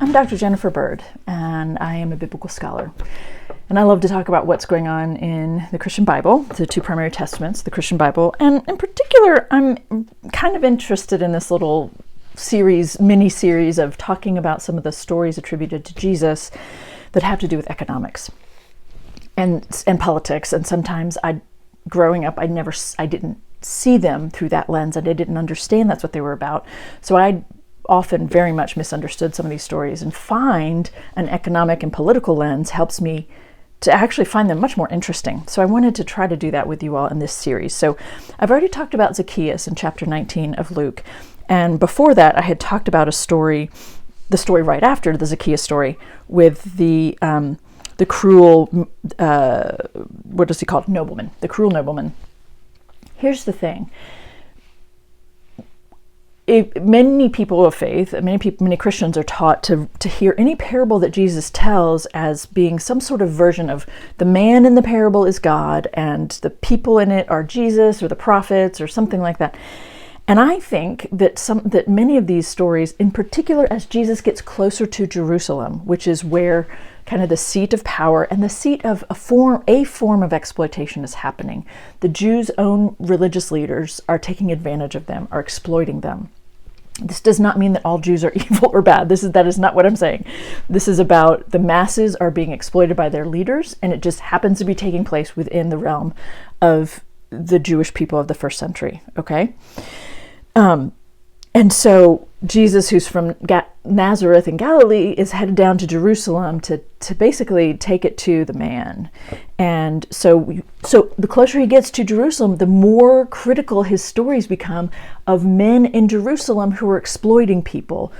I'm Dr. Jennifer Bird, and I am a biblical scholar. And I love to talk about what's going on in the Christian Bible, the two primary testaments, the Christian Bible. And in particular, I'm kind of interested in this little mini-series of talking about some of the stories attributed to Jesus that have to do with economics and politics. And sometimes growing up, I didn't see them through that lens, and I didn't understand that's what they were about. So I often very much misunderstood some of these stories, and find an economic and political lens helps me to actually find them much more interesting. So I wanted to try to do that with you all in this series. So I've already talked about Zacchaeus in chapter 19 of Luke. And before that, I had talked about the story right after the Zacchaeus story with the cruel, what is he called? Nobleman, the cruel nobleman. Here's the thing. Many people of faith, many Christians are taught to hear any parable that Jesus tells as being some sort of version of the man in the parable is God and the people in it are Jesus or the prophets or something like that. And I think that many of these stories, in particular as Jesus gets closer to Jerusalem, which is where kind of the seat of power and the seat of a form of exploitation is happening. The Jews' own religious leaders are taking advantage of them, are exploiting them. This does not mean that all Jews are evil or bad. That is not what I'm saying. This is about the masses are being exploited by their leaders, and it just happens to be taking place within the realm of the Jewish people of the first century, okay? And so Jesus, who's from Nazareth in Galilee, is headed down to Jerusalem to basically take it to the man. And so the closer he gets to Jerusalem, the more critical his stories become of men in Jerusalem who are exploiting people.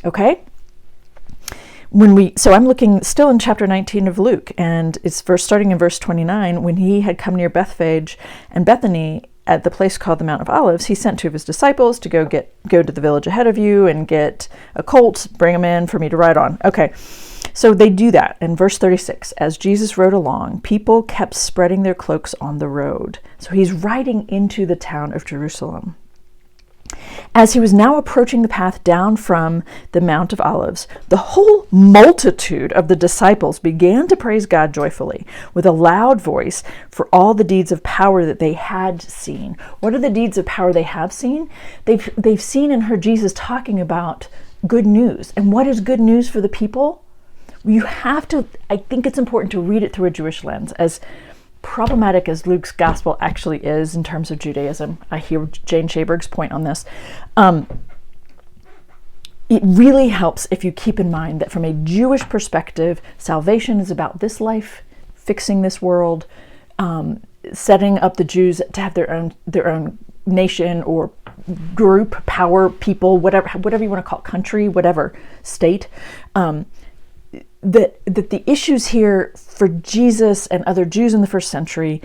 Okay? So I'm looking still in chapter 19 of Luke, and it's starting in verse 29. When he had come near Bethphage and Bethany, at the place called the Mount of Olives, he sent two of his disciples to go to the village ahead of you and get a colt, bring them in for me to ride on. Okay, so they do that. In verse 36, as Jesus rode along, people kept spreading their cloaks on the road. So he's riding into the town of Jerusalem. As he was now approaching the path down from the Mount of Olives, the whole multitude of the disciples began to praise God joyfully with a loud voice for all the deeds of power that they had seen. What are the deeds of power they have seen? They've seen and heard Jesus talking about good news. And what is good news for the people? I think it's important to read it through a Jewish lens. As problematic as Luke's gospel actually is in terms of Judaism, I hear Jane Shaberg's point on this. It really helps if you keep in mind that from a Jewish perspective, salvation is about this life, fixing this world, setting up the Jews to have their own nation or group, power, people, whatever you want to call it, country, whatever, state. That the issues here for Jesus and other Jews in the first century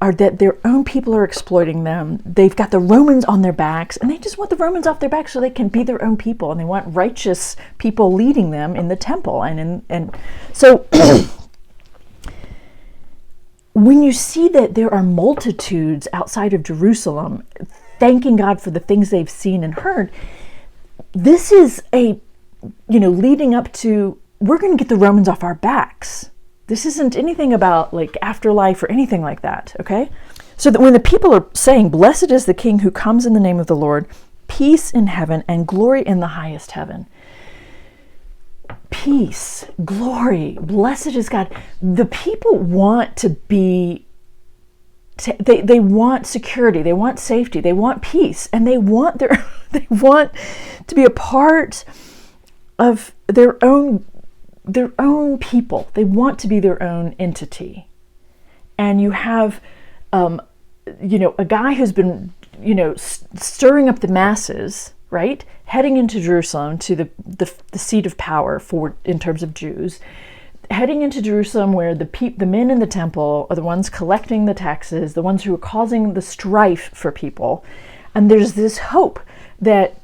are that their own people are exploiting them. They've got the Romans on their backs, and they just want the Romans off their backs so they can be their own people, and they want righteous people leading them in the temple. And so when you see that there are multitudes outside of Jerusalem thanking God for the things they've seen and heard, this is leading up to, we're going to get the Romans off our backs. This isn't anything about like afterlife or anything like that, okay? So that when the people are saying, blessed is the King who comes in the name of the Lord, peace in heaven and glory in the highest heaven. Peace, glory, blessed is God. The people want to be, they want security, they want safety, they want peace, and they want to be a part of their own people. They want to be their own entity. And you have, a guy who's been, stirring up the masses, right? Heading into Jerusalem to the seat of power in terms of Jews, heading into Jerusalem where the men in the temple are the ones collecting the taxes, the ones who are causing the strife for people. And there's this hope that,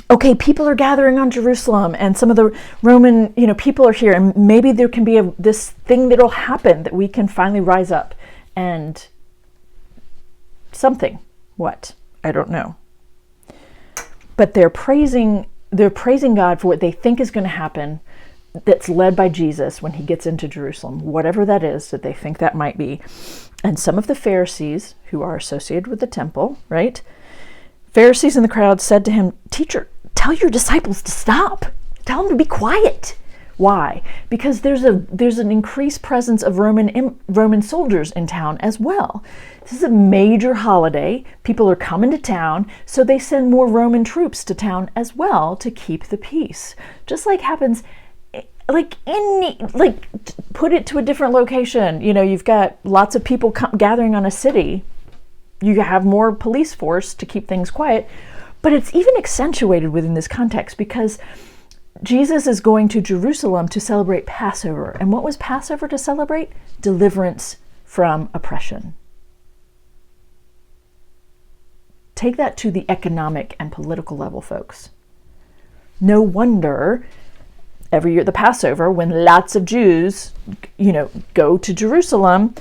okay, people are gathering on Jerusalem and some of the Roman, people are here, and maybe there can be this thing that'll happen that we can finally rise up and something. What? I don't know. But they're praising they're praising God for what they think is going to happen, that's led by Jesus when he gets into Jerusalem, whatever that is that they think that might be. And some of the Pharisees, who are associated with the temple, right? Pharisees in the crowd said to him, "Teacher, tell your disciples to stop. Tell them to be quiet." Why? Because there's an increased presence of Roman soldiers in town as well. This is a major holiday. People are coming to town, so they send more Roman troops to town as well to keep the peace. Just like happens, put it to a different location. You've got lots of people gathering on a city. You have more police force to keep things quiet, but it's even accentuated within this context because Jesus is going to Jerusalem to celebrate Passover. And what was Passover to celebrate? Deliverance from oppression. Take that to the economic and political level, folks. No wonder every year at the Passover, when lots of Jews, go to Jerusalem,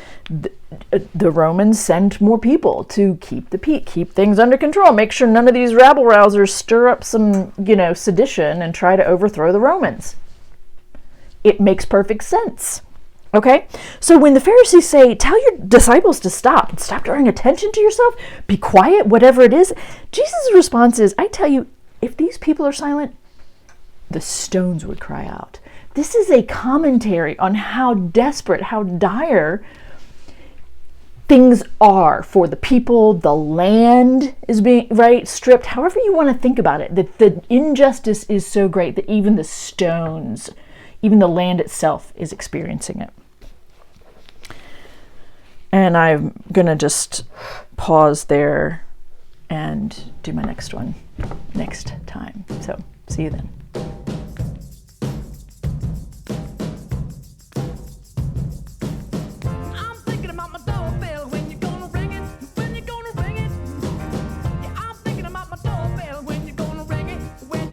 the Romans send more people to keep the peace, keep things under control, make sure none of these rabble-rousers stir up some, sedition and try to overthrow the Romans. It makes perfect sense. Okay? So when the Pharisees say, tell your disciples to stop drawing attention to yourself, be quiet, whatever it is, Jesus' response is, I tell you, if these people are silent, the stones would cry out. This is a commentary on how desperate, how dire things are for the people. The land is being, stripped. However you want to think about it, that the injustice is so great that even the stones, even the land itself is experiencing it. And I'm going to just pause there and do my next one next time. So see you then.